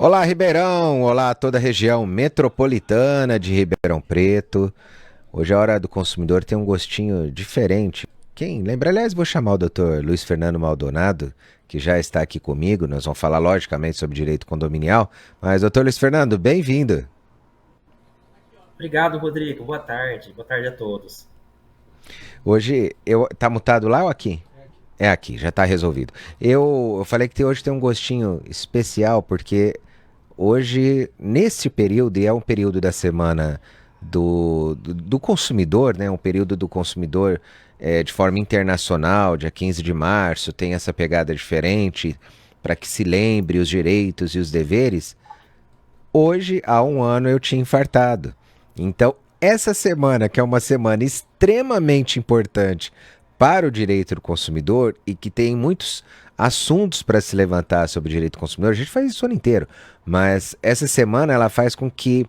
Olá, Ribeirão! Olá a toda a região metropolitana de Ribeirão Preto. Hoje a hora do consumidor tem um gostinho diferente. Quem lembra? Aliás, vou chamar o Dr. Luiz Fernando Maldonado, que já está aqui comigo. Nós vamos falar logicamente sobre direito condominial. Mas, Dr. Luiz Fernando, bem-vindo. Obrigado, Rodrigo. Boa tarde. Boa tarde a todos. Hoje tá mutado lá ou aqui? É aqui, já tá resolvido. Eu falei que hoje tem um gostinho especial porque hoje, nesse período, e é um período da semana do consumidor, né? Um período do consumidor de forma internacional, dia 15 de março, tem essa pegada diferente para que se lembre os direitos e os deveres. Hoje, há um ano, eu tinha infartado. Então, essa semana, que é uma semana extremamente importante para o direito do consumidor e que tem muitos assuntos para se levantar sobre o direito do consumidor, a gente faz isso o ano inteiro, mas essa semana ela faz com que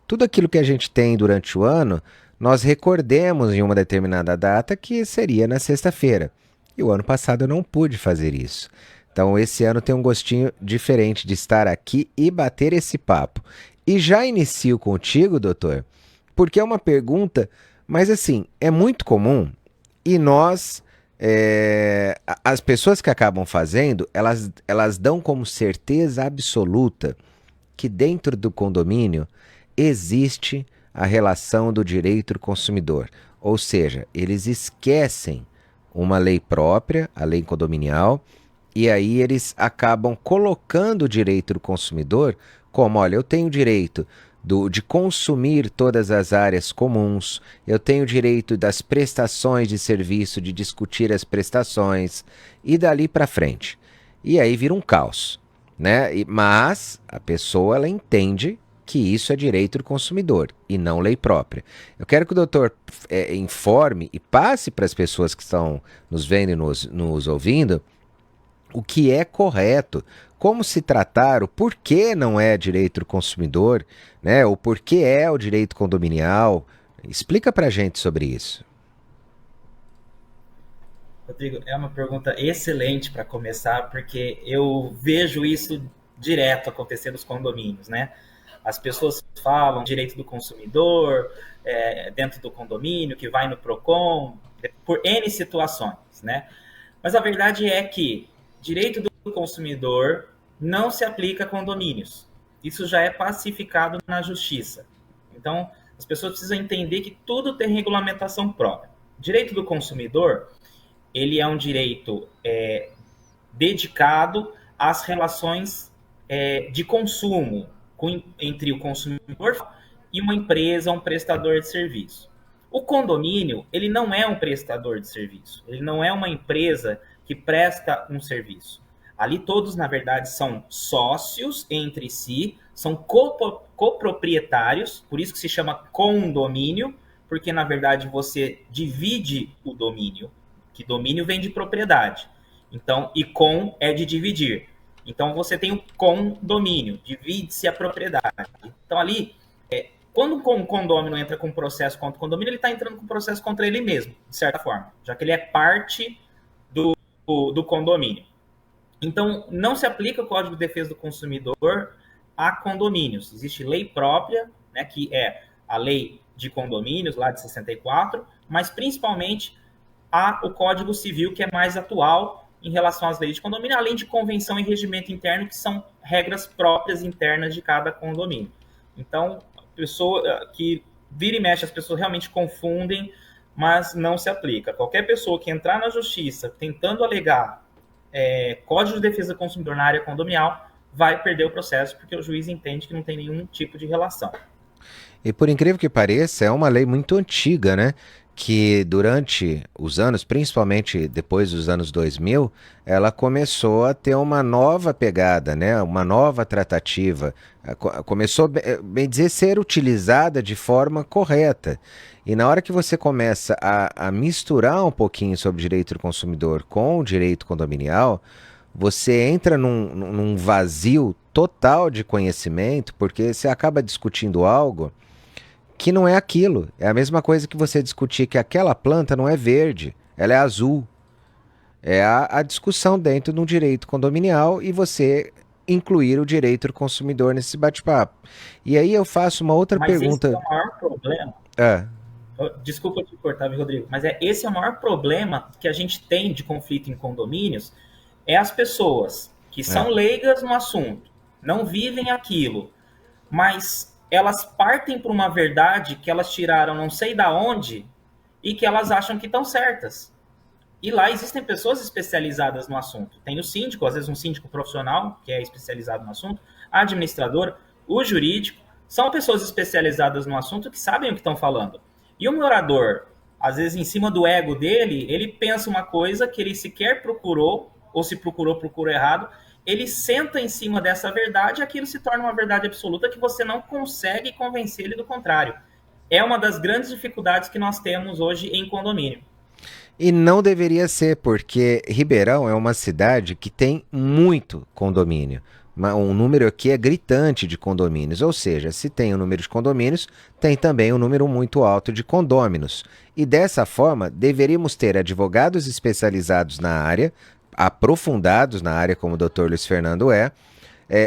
tudo aquilo que a gente tem durante o ano, nós recordemos em uma determinada data que seria na sexta-feira. E o ano passado eu não pude fazer isso. Então esse ano tem um gostinho diferente de estar aqui e bater esse papo. E já inicio contigo, doutor, porque é uma pergunta, mas assim, é muito comum e nós, as pessoas que acabam fazendo, elas dão como certeza absoluta que dentro do condomínio existe a relação do direito do consumidor. Ou seja, eles esquecem uma lei própria, a lei condominial, e aí eles acabam colocando o direito do consumidor como, olha, eu tenho direito de consumir todas as áreas comuns, eu tenho direito das prestações de serviço, de discutir as prestações, e dali para frente. E aí vira um caos, né? Mas a pessoa ela entende que isso é direito do consumidor e não lei própria. Eu quero que o doutor informe e passe para as pessoas que estão nos vendo e nos ouvindo o que é correto, como se tratar, o porquê não é direito do consumidor, né? O porquê é o direito condominial. Explica para a gente sobre isso. Rodrigo, é uma pergunta excelente para começar, porque eu vejo isso direto acontecer nos condomínios, né? As pessoas falam direito do consumidor dentro do condomínio, que vai no PROCON, por N situações, né? Mas a verdade é que direito do consumidor não se aplica a condomínios. Isso já é pacificado na justiça. Então, as pessoas precisam entender que tudo tem regulamentação própria. Direito do consumidor, ele é um direito dedicado às relações de consumo entre o consumidor e uma empresa, um prestador de serviço. O condomínio, ele não é um prestador de serviço, ele não é uma empresa que presta um serviço. Ali todos, na verdade, são sócios entre si, são coproprietários, por isso que se chama condomínio, porque na verdade você divide o domínio, que domínio vem de propriedade. Então, e com é de dividir. Então você tem o condomínio, divide-se a propriedade. Então ali, quando um condômino entra com um processo contra o condomínio, ele está entrando com um processo contra ele mesmo, de certa forma, já que ele é parte do condomínio. Então, não se aplica o Código de Defesa do Consumidor a condomínios. Existe lei própria, né, que é a lei de condomínios, lá de 64, mas principalmente há o Código Civil, que é mais atual em relação às leis de condomínio, além de convenção e regimento interno, que são regras próprias internas de cada condomínio. Então, a pessoa que vira e mexe, as pessoas realmente confundem, mas não se aplica. Qualquer pessoa que entrar na justiça tentando alegar Código de Defesa do Consumidor na área condominial vai perder o processo, porque o juiz entende que não tem nenhum tipo de relação. E por incrível que pareça, é uma lei muito antiga, né? Que durante os anos, principalmente depois dos anos 2000, ela começou a ter uma nova pegada, né? Uma nova tratativa. Começou, bem dizer, ser utilizada de forma correta. E na hora que você começa a misturar um pouquinho sobre o direito do consumidor com o direito condominial, você entra num vazio total de conhecimento, porque você acaba discutindo algo que não é aquilo. É a mesma coisa que você discutir que aquela planta não é verde, ela é azul. É a discussão dentro de um direito condominial e você incluir o direito do consumidor nesse bate-papo. E aí eu faço uma outra pergunta. Esse é o maior problema. Desculpa te cortar, Rodrigo, mas esse é o maior problema que a gente tem de conflito em condomínios, é as pessoas que são leigas no assunto, não vivem aquilo, mas elas partem para uma verdade que elas tiraram não sei da onde e que elas acham que estão certas. E lá existem pessoas especializadas no assunto. Tem o síndico, às vezes um síndico profissional, que é especializado no assunto, a administradora, o jurídico, são pessoas especializadas no assunto que sabem o que estão falando. E o morador, às vezes em cima do ego dele, ele pensa uma coisa que ele sequer procurou, ou se procurou errado, ele senta em cima dessa verdade e aquilo se torna uma verdade absoluta que você não consegue convencer ele do contrário. É uma das grandes dificuldades que nós temos hoje em condomínio. E não deveria ser, porque Ribeirão é uma cidade que tem muito condomínio. Um número aqui é gritante de condomínios, ou seja, se tem um número de condomínios, tem também um número muito alto de condôminos. E dessa forma, deveríamos ter advogados especializados na área, aprofundados na área, como o Dr. Luiz Fernando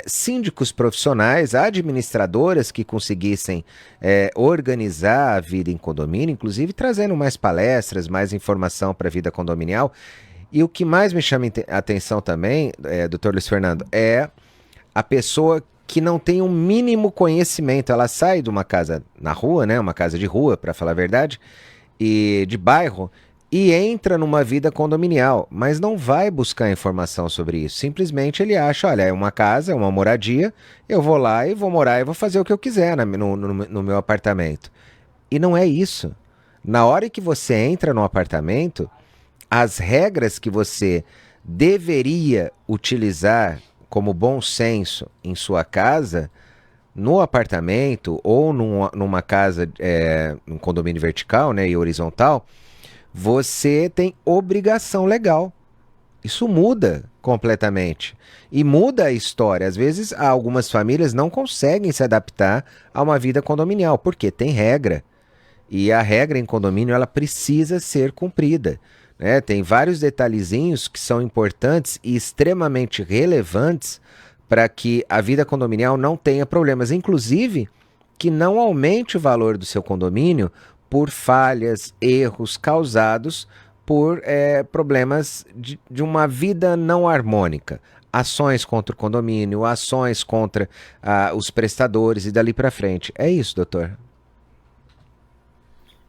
síndicos profissionais, administradoras que conseguissem organizar a vida em condomínio, inclusive trazendo mais palestras, mais informação para a vida condominial. E o que mais me chama a atenção também, Dr. Luiz Fernando, é a pessoa que não tem um mínimo conhecimento. Ela sai de uma casa na rua, né, uma casa de rua, para falar a verdade, e de bairro, e entra numa vida condominial, mas não vai buscar informação sobre isso. Simplesmente ele acha, olha, é uma casa, é uma moradia, eu vou lá e vou morar e vou fazer o que eu quiser no meu apartamento. E não é isso. Na hora que você entra no apartamento, as regras que você deveria utilizar como bom senso em sua casa, no apartamento ou numa casa, num condomínio vertical, né, e horizontal, você tem obrigação legal. Isso muda completamente. E muda a história. Às vezes, algumas famílias não conseguem se adaptar a uma vida condominial, porque tem regra. E a regra em condomínio, ela precisa ser cumprida, né? Tem vários detalhezinhos que são importantes e extremamente relevantes para que a vida condominial não tenha problemas. Inclusive, que não aumente o valor do seu condomínio por falhas, erros causados por problemas de uma vida não harmônica. Ações contra o condomínio, ações contra os prestadores e dali para frente. É isso, doutor?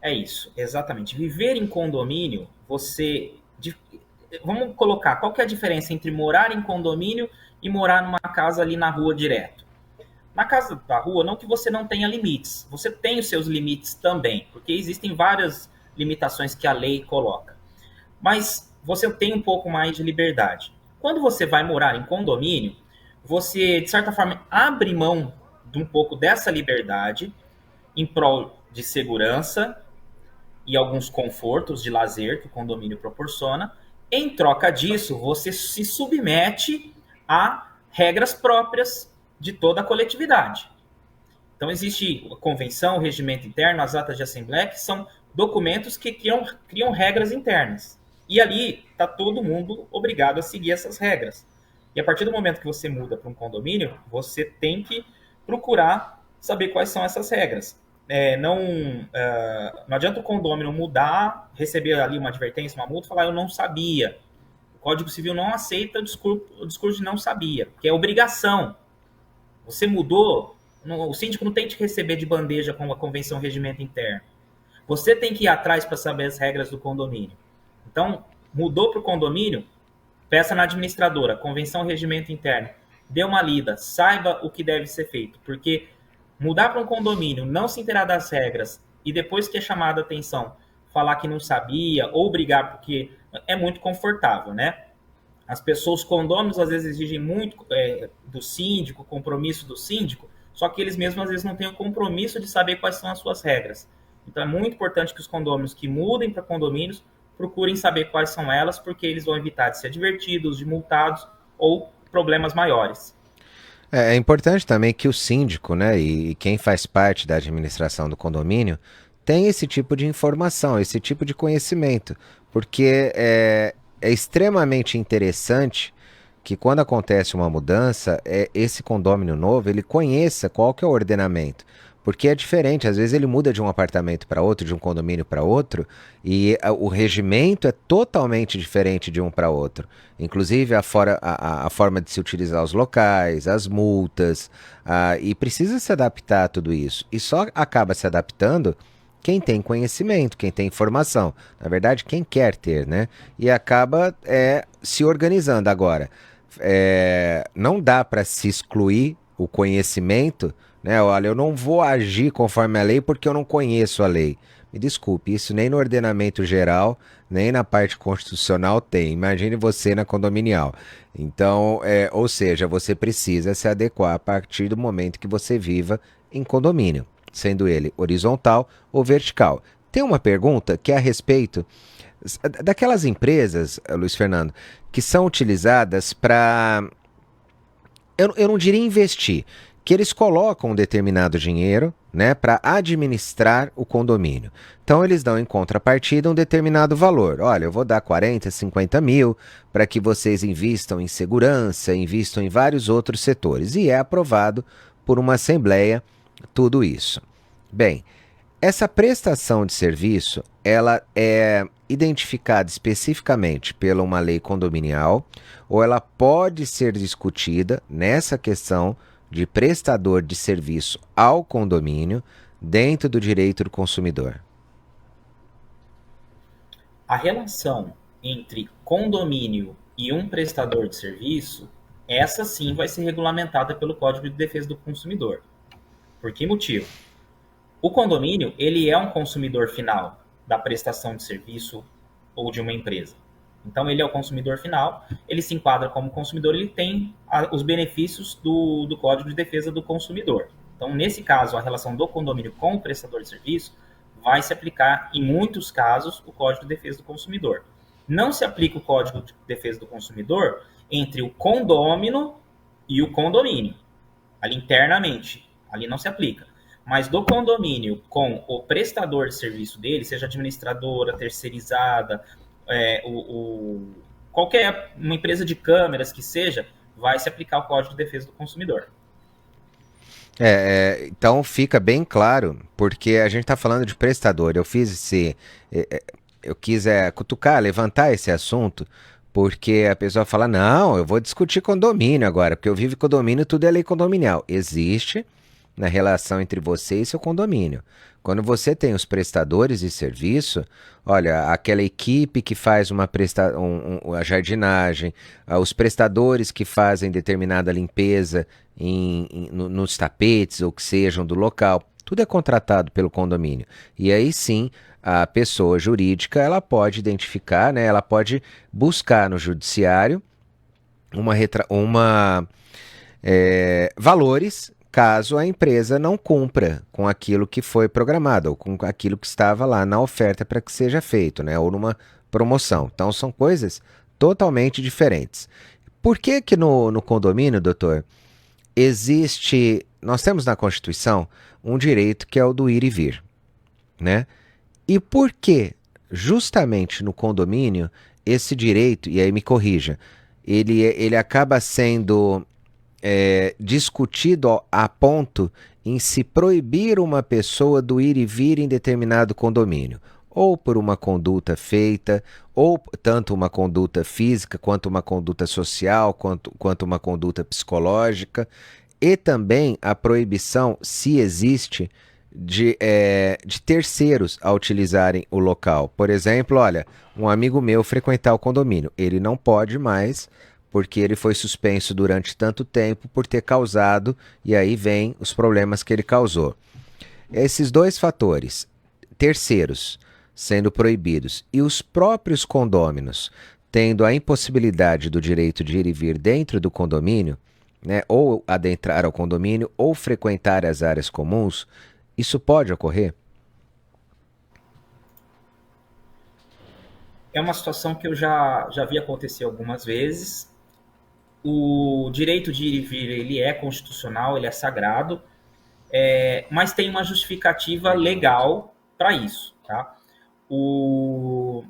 É isso, exatamente. Viver em condomínio, vamos colocar, qual que é a diferença entre morar em condomínio e morar numa casa ali na rua direto? Na casa da rua, não que você não tenha limites, você tem os seus limites também, porque existem várias limitações que a lei coloca. Mas você tem um pouco mais de liberdade. Quando você vai morar em condomínio, você, de certa forma, abre mão de um pouco dessa liberdade em prol de segurança e alguns confortos de lazer que o condomínio proporciona. Em troca disso, você se submete a regras próprias de toda a coletividade. Então, existe a convenção, o regimento interno, as atas de assembleia, que são documentos que criam regras internas. E ali está todo mundo obrigado a seguir essas regras. E a partir do momento que você muda para um condomínio, você tem que procurar saber quais são essas regras. Não adianta o condômino mudar, receber ali uma advertência, uma multa, falar eu não sabia. O Código Civil não aceita o discurso de não sabia, que é obrigação. Você mudou, o síndico não tem que receber de bandeja com a convenção regimento interno. Você tem que ir atrás para saber as regras do condomínio. Então, mudou para o condomínio, peça na administradora, convenção regimento interno, dê uma lida, saiba o que deve ser feito, porque mudar para um condomínio, não se inteirar das regras e depois que é chamado a atenção, falar que não sabia ou brigar porque é muito confortável, né? As pessoas, os condôminos, às vezes exigem muito do síndico, compromisso do síndico, só que eles mesmos, às vezes, não têm o compromisso de saber quais são as suas regras. Então, é muito importante que os condôminos que mudem para condomínios procurem saber quais são elas, porque eles vão evitar de ser advertidos, de multados ou problemas maiores. É importante também que o síndico, né, e quem faz parte da administração do condomínio tem esse tipo de informação, esse tipo de conhecimento, porque é extremamente interessante que quando acontece uma mudança, esse condômino novo, ele conheça qual que é o ordenamento. Porque é diferente, às vezes ele muda de um apartamento para outro, de um condomínio para outro, e o regimento é totalmente diferente de um para outro. Inclusive a forma de se utilizar os locais, as multas, e precisa se adaptar a tudo isso. E só acaba se adaptando quem tem conhecimento, quem tem informação. Na verdade, quem quer ter, né? E acaba se organizando. Agora, não dá para se excluir o conhecimento, né? Olha, eu não vou agir conforme a lei porque eu não conheço a lei. Me desculpe, isso nem no ordenamento geral, nem na parte constitucional tem. Imagine você na condominial. Então, ou seja, você precisa se adequar a partir do momento que você viva em condomínio, sendo ele horizontal ou vertical. Tem uma pergunta que é a respeito daquelas empresas, Luiz Fernando, que são utilizadas para, eu não diria investir, que eles colocam um determinado dinheiro, né, para administrar o condomínio. Então eles dão em contrapartida um determinado valor. Olha, eu vou dar 40, 50 mil para que vocês invistam em segurança, invistam em vários outros setores. E é aprovado por uma assembleia tudo isso. Bem, essa prestação de serviço, ela é identificada especificamente pela uma lei condominial ou ela pode ser discutida nessa questão de prestador de serviço ao condomínio dentro do direito do consumidor? A relação entre condomínio e um prestador de serviço, essa sim vai ser regulamentada pelo Código de Defesa do Consumidor. Por que motivo? O condomínio, ele é um consumidor final da prestação de serviço ou de uma empresa. Então, ele é o consumidor final, ele se enquadra como consumidor, ele tem os benefícios do Código de Defesa do Consumidor. Então, nesse caso, a relação do condomínio com o prestador de serviço vai se aplicar, em muitos casos, o Código de Defesa do Consumidor. Não se aplica o Código de Defesa do Consumidor entre o condômino e o condomínio, ali internamente, ali não se aplica. Mas do condomínio com o prestador de serviço dele, seja administradora, terceirizada, qualquer uma empresa de câmeras que seja, vai se aplicar o Código de Defesa do Consumidor. Então fica bem claro, porque a gente está falando de prestador. Eu quis cutucar, levantar esse assunto, porque a pessoa fala, não, eu vou discutir condomínio agora, porque eu vivo em condomínio, tudo é lei condominial. Existe na relação entre você e seu condomínio. Quando você tem os prestadores de serviço, olha, aquela equipe que faz a jardinagem, os prestadores que fazem determinada limpeza nos tapetes ou que sejam do local, tudo é contratado pelo condomínio. E aí sim, a pessoa jurídica, ela pode identificar, né, ela pode buscar no judiciário valores caso a empresa não cumpra com aquilo que foi programado ou com aquilo que estava lá na oferta para que seja feito, né, ou numa promoção. Então são coisas totalmente diferentes. Por que que no condomínio, doutor, nós temos na Constituição um direito que é o do ir e vir, né? E por que justamente no condomínio esse direito, e aí me corrija, ele acaba sendo discutido a ponto em se proibir uma pessoa do ir e vir em determinado condomínio, ou por uma conduta feita, ou tanto uma conduta física, quanto uma conduta social, quanto uma conduta psicológica, e também a proibição, se existe, de terceiros a utilizarem o local. Por exemplo, olha, um amigo meu frequentar o condomínio, ele não pode mais porque ele foi suspenso durante tanto tempo por ter causado, e aí vem os problemas que ele causou. Esses dois fatores, terceiros sendo proibidos e os próprios condôminos tendo a impossibilidade do direito de ir e vir dentro do condomínio, né, ou adentrar ao condomínio ou frequentar as áreas comuns, isso pode ocorrer? É uma situação que eu já vi acontecer algumas vezes. O direito de ir e vir, ele é constitucional, ele é sagrado, mas tem uma justificativa legal para isso, tá? O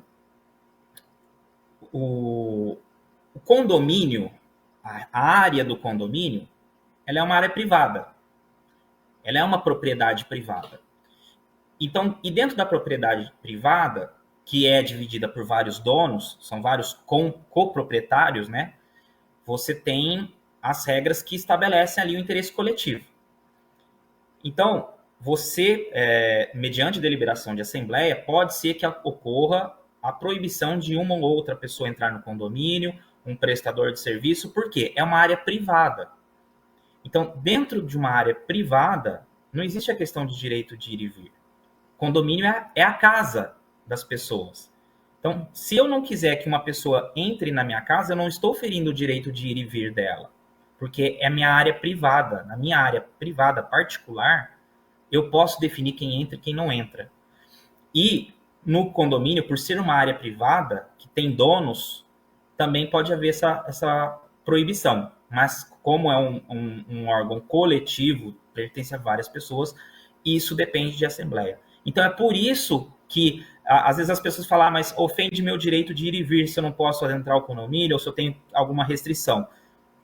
condomínio, a área do condomínio, ela é uma área privada. Ela é uma propriedade privada. Então, e dentro da propriedade privada, que é dividida por vários donos, são vários coproprietários, né? Você tem as regras que estabelecem ali o interesse coletivo. Então, você, mediante deliberação de assembleia, pode ser que ocorra a proibição de uma ou outra pessoa entrar no condomínio, um prestador de serviço, porque é uma área privada. Então, dentro de uma área privada, não existe a questão de direito de ir e vir. Condomínio é a casa das pessoas. Então, se eu não quiser que uma pessoa entre na minha casa, eu não estou ferindo o direito de ir e vir dela, porque é minha área privada. Na minha área privada particular, eu posso definir quem entra e quem não entra. E no condomínio, por ser uma área privada, que tem donos, também pode haver essa proibição. Mas como é um órgão coletivo, pertence a várias pessoas, isso depende de assembleia. Então é por isso que às vezes as pessoas falam, mas ofende meu direito de ir e vir se eu não posso adentrar ao condomínio ou se eu tenho alguma restrição.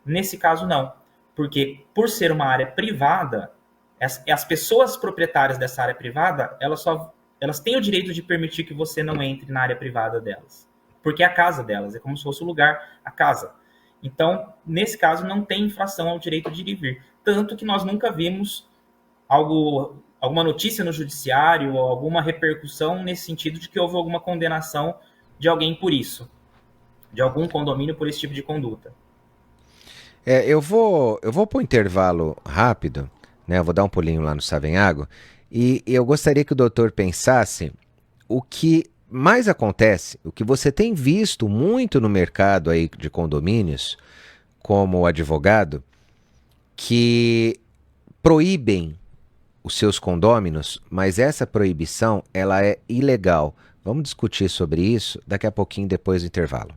Nesse caso, não. Porque por ser uma área privada, as pessoas proprietárias dessa área privada, elas têm o direito de permitir que você não entre na área privada delas. Porque é a casa delas, é como se fosse o lugar, a casa. Então, nesse caso, não tem infração ao direito de ir e vir. Tanto que nós nunca vimos alguma notícia no judiciário ou alguma repercussão nesse sentido de que houve alguma condenação de alguém por isso, de algum condomínio por esse tipo de conduta. Eu vou para o intervalo rápido, né? Eu vou dar um pulinho lá no Savenhago e eu gostaria que o doutor pensasse o que mais acontece, o que você tem visto muito no mercado aí de condomínios, como advogado, que proíbem os seus condôminos, mas essa proibição ela é ilegal. Vamos discutir sobre isso daqui a pouquinho depois do intervalo.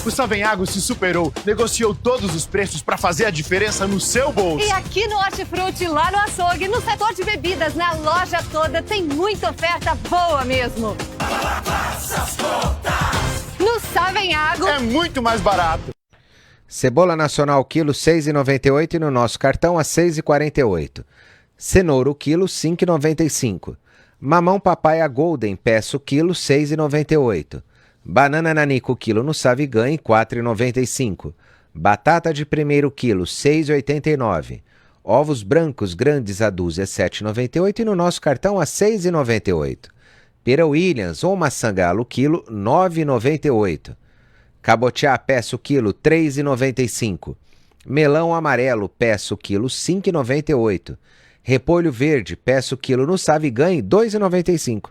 O Savenhago se superou, negociou todos os preços para fazer a diferença no seu bolso. E aqui no Hortifruti, lá no açougue, no setor de bebidas, na loja toda, tem muita oferta boa mesmo. No Savenhago é muito mais barato. Cebola nacional quilo 6,98 e no nosso cartão a 6,48. Cenoura o quilo 5,95. Mamão papaya golden peça o quilo 6,98. Banana nanico quilo no Savigan 4,95. Batata de primeiro quilo 6,89. Ovos brancos grandes a dúzia 7,98 e no nosso cartão a 6,98. Pera Williams ou maçã galo quilo 9,98. Cabotiá peça o quilo 3,95. Melão amarelo peça o quilo 5,98. Repolho verde peça o quilo no Savigan 2,95.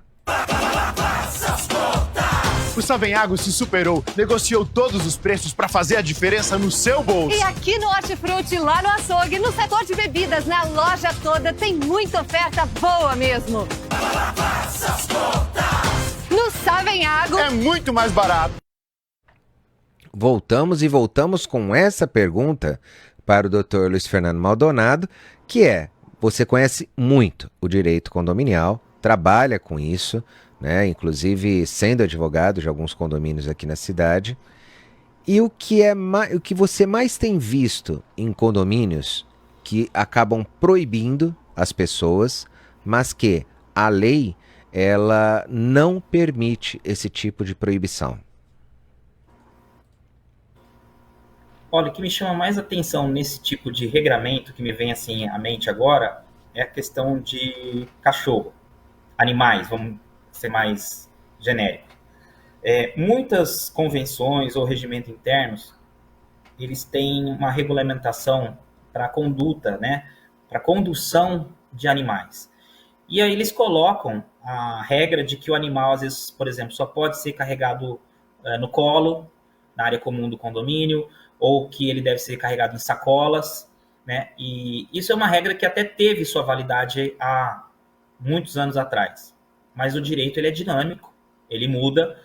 O Savenhago se superou, negociou todos os preços para fazer a diferença no seu bolso. E aqui no Hortifruti, lá no açougue, no setor de bebidas, na loja toda, tem muita oferta boa mesmo. No Savenhago é muito mais barato. Voltamos com essa pergunta para o Dr. Luiz Fernando Maldonado, que é, você conhece muito o direito condominial, trabalha com isso, né? Inclusive sendo advogado de alguns condomínios aqui na cidade. E o que você mais tem visto em condomínios que acabam proibindo as pessoas, mas que a lei ela não permite esse tipo de proibição? Olha, o que me chama mais atenção nesse tipo de regramento que me vem assim à mente agora é a questão de cachorro, animais, vamos ser mais genérico. Muitas convenções ou regimentos internos, eles têm uma regulamentação para a conduta, né, para a condução de animais. E aí eles colocam a regra de que o animal, às vezes, por exemplo, só pode ser carregado no colo, na área comum do condomínio, ou que ele deve ser carregado em sacolas, né? E isso é uma regra que até teve sua validade há muitos anos atrás. Mas o direito ele é dinâmico, ele muda,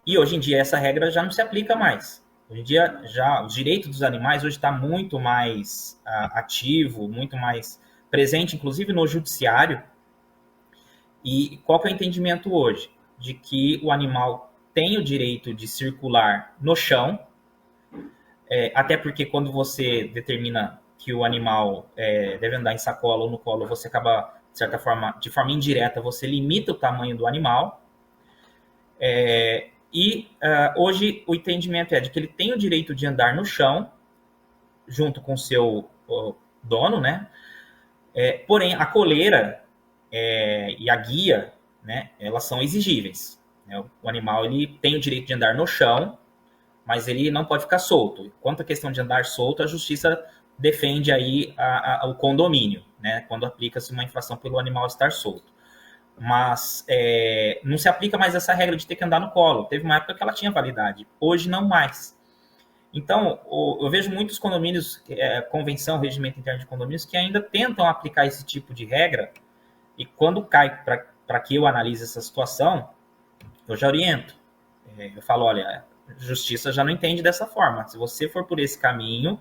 e hoje em dia essa regra já não se aplica mais. Hoje em dia já o direito dos animais hoje está muito mais ativo, muito mais presente, inclusive no judiciário. E qual que é o entendimento hoje? De que o animal tem o direito de circular no chão, até porque quando você determina que o animal deve andar em sacola ou no colo, você acaba, de certa forma, de forma indireta, você limita o tamanho do animal. Hoje o entendimento é de que ele tem o direito de andar no chão, junto com o seu dono, né? Porém, a coleira e a guia, né, elas são exigíveis. Né? O animal ele tem o direito de andar no chão, mas ele não pode ficar solto. Quanto à questão de andar solto, a justiça defende aí o condomínio, né, quando aplica-se uma infração pelo animal estar solto. Mas não se aplica mais essa regra de ter que andar no colo. Teve uma época que ela tinha validade, hoje não mais. Então, eu vejo muitos condomínios, convenção, regimento interno de condomínios, que ainda tentam aplicar esse tipo de regra, e quando cai para que eu analise essa situação, eu já oriento. Eu falo, olha, a justiça já não entende dessa forma. Se você for por esse caminho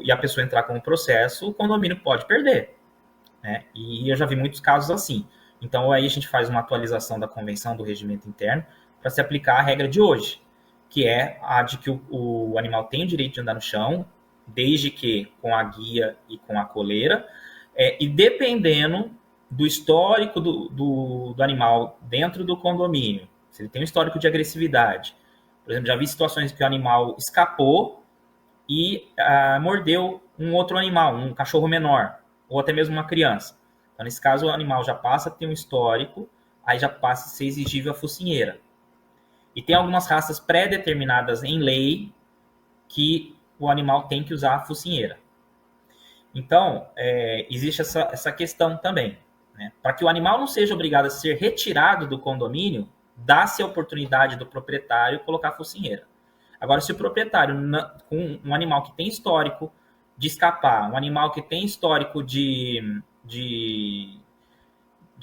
e a pessoa entrar com um processo, o condomínio pode perder. Né? E eu já vi muitos casos assim. Então, aí a gente faz uma atualização da convenção do regimento interno para se aplicar a regra de hoje, que é a de que o animal tem o direito de andar no chão, desde que com a guia e com a coleira, e dependendo do histórico do animal dentro do condomínio, se ele tem um histórico de agressividade. Por exemplo, já vi situações que o animal escapou e mordeu um outro animal, um cachorro menor, ou até mesmo uma criança. Então, nesse caso, o animal já passa a ter um histórico, aí já passa a ser exigível a focinheira. E tem algumas raças pré-determinadas em lei que o animal tem que usar a focinheira. Então, existe essa questão também. Né? Para que o animal não seja obrigado a ser retirado do condomínio, dá-se a oportunidade do proprietário colocar a focinheira. Agora, se o proprietário, com um animal que tem histórico de escapar, um animal que tem histórico de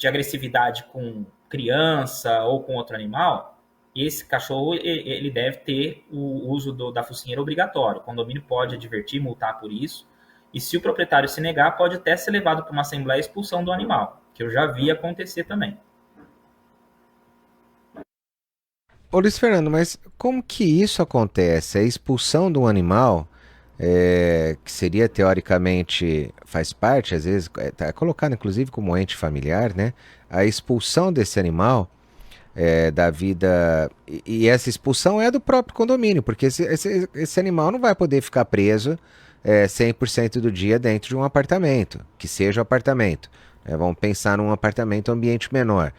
agressividade com criança ou com outro animal, esse cachorro ele deve ter o uso da focinheira obrigatório. O condomínio pode advertir, multar por isso. E se o proprietário se negar, pode até ser levado para uma assembleia e expulsão do animal, que eu já vi acontecer também. Ô Luiz Fernando, mas como que isso acontece? A expulsão de um animal, que seria teoricamente, faz parte, às vezes, tá colocado inclusive como ente familiar, né? A expulsão desse animal da vida. E essa expulsão é do próprio condomínio, porque esse animal não vai poder ficar preso 100% do dia dentro de um apartamento, que seja um apartamento. Vamos pensar num apartamento ambiente menor.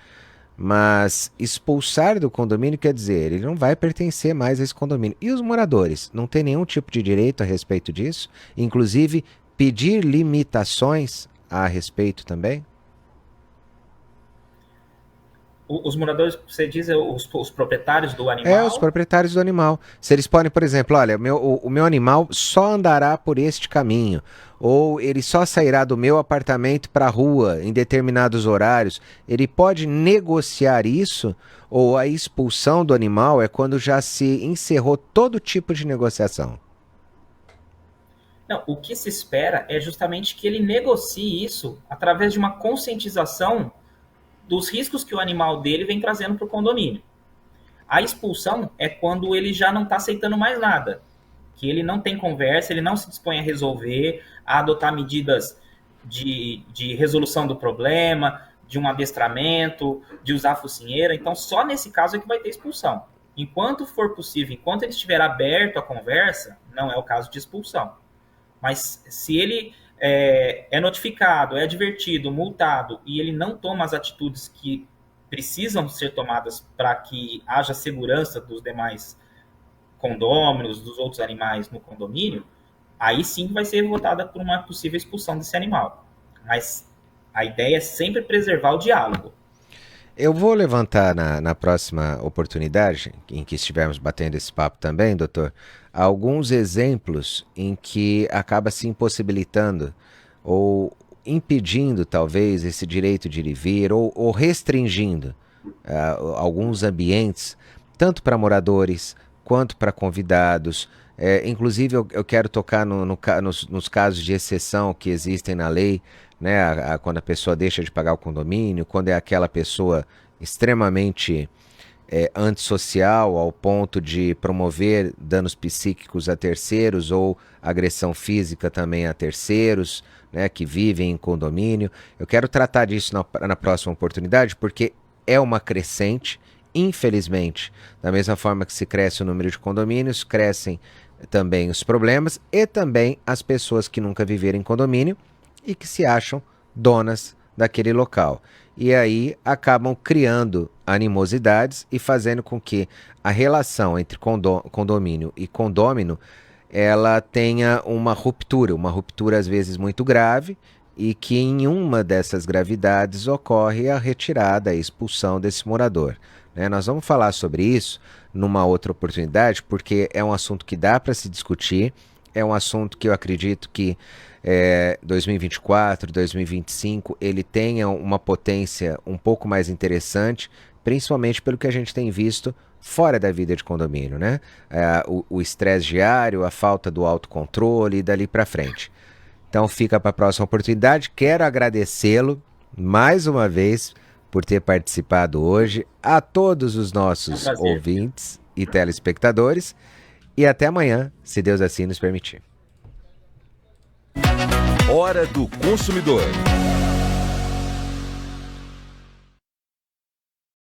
Mas expulsar do condomínio quer dizer, ele não vai pertencer mais a esse condomínio. E os moradores não têm nenhum tipo de direito a respeito disso? Inclusive, pedir limitações a respeito também? Os moradores, você diz, os proprietários do animal? Os proprietários do animal. Se eles podem, por exemplo, olha, o meu animal só andará por este caminho, ou ele só sairá do meu apartamento para a rua em determinados horários, ele pode negociar isso, ou a expulsão do animal é quando já se encerrou todo tipo de negociação? Não, o que se espera é justamente que ele negocie isso através de uma conscientização dos riscos que o animal dele vem trazendo para o condomínio. A expulsão é quando ele já não está aceitando mais nada, que ele não tem conversa, ele não se dispõe a resolver, a adotar medidas de resolução do problema, de um adestramento, de usar a focinheira. Então, só nesse caso é que vai ter expulsão. Enquanto for possível, enquanto ele estiver aberto à conversa, não é o caso de expulsão. Mas se ele é notificado, é advertido, multado, e ele não toma as atitudes que precisam ser tomadas para que haja segurança dos demais condôminos, dos outros animais no condomínio, aí sim vai ser votada por uma possível expulsão desse animal. Mas a ideia é sempre preservar o diálogo. Eu vou levantar na próxima oportunidade, em que estivermos batendo esse papo também, doutor, alguns exemplos em que acaba se impossibilitando ou impedindo, talvez, esse direito de ir e vir, ou restringindo alguns ambientes, tanto para moradores quanto para convidados. Inclusive, eu quero tocar nos casos de exceção que existem na lei, né? Quando a pessoa deixa de pagar o condomínio, quando é aquela pessoa extremamente antissocial ao ponto de promover danos psíquicos a terceiros ou agressão física também a terceiros, né, que vivem em condomínio. Eu quero tratar disso na próxima oportunidade, porque é uma crescente, infelizmente. Da mesma forma que se cresce o número de condomínios, crescem também os problemas e também as pessoas que nunca viveram em condomínio e que se acham donas daquele local. E aí acabam criando animosidades e fazendo com que a relação entre condomínio e condômino ela tenha uma ruptura às vezes muito grave, e que em uma dessas gravidades ocorre a retirada, a expulsão desse morador. Né? Nós vamos falar sobre isso numa outra oportunidade, porque é um assunto que dá para se discutir, é um assunto que eu acredito que 2024, 2025, ele tenha uma potência um pouco mais interessante, principalmente pelo que a gente tem visto fora da vida de condomínio, né? O estresse diário, a falta do autocontrole e dali para frente. Então fica para a próxima oportunidade. Quero agradecê-lo mais uma vez por ter participado hoje, a todos os nossos ouvintes e telespectadores, e até amanhã, se Deus assim nos permitir. Hora do Consumidor.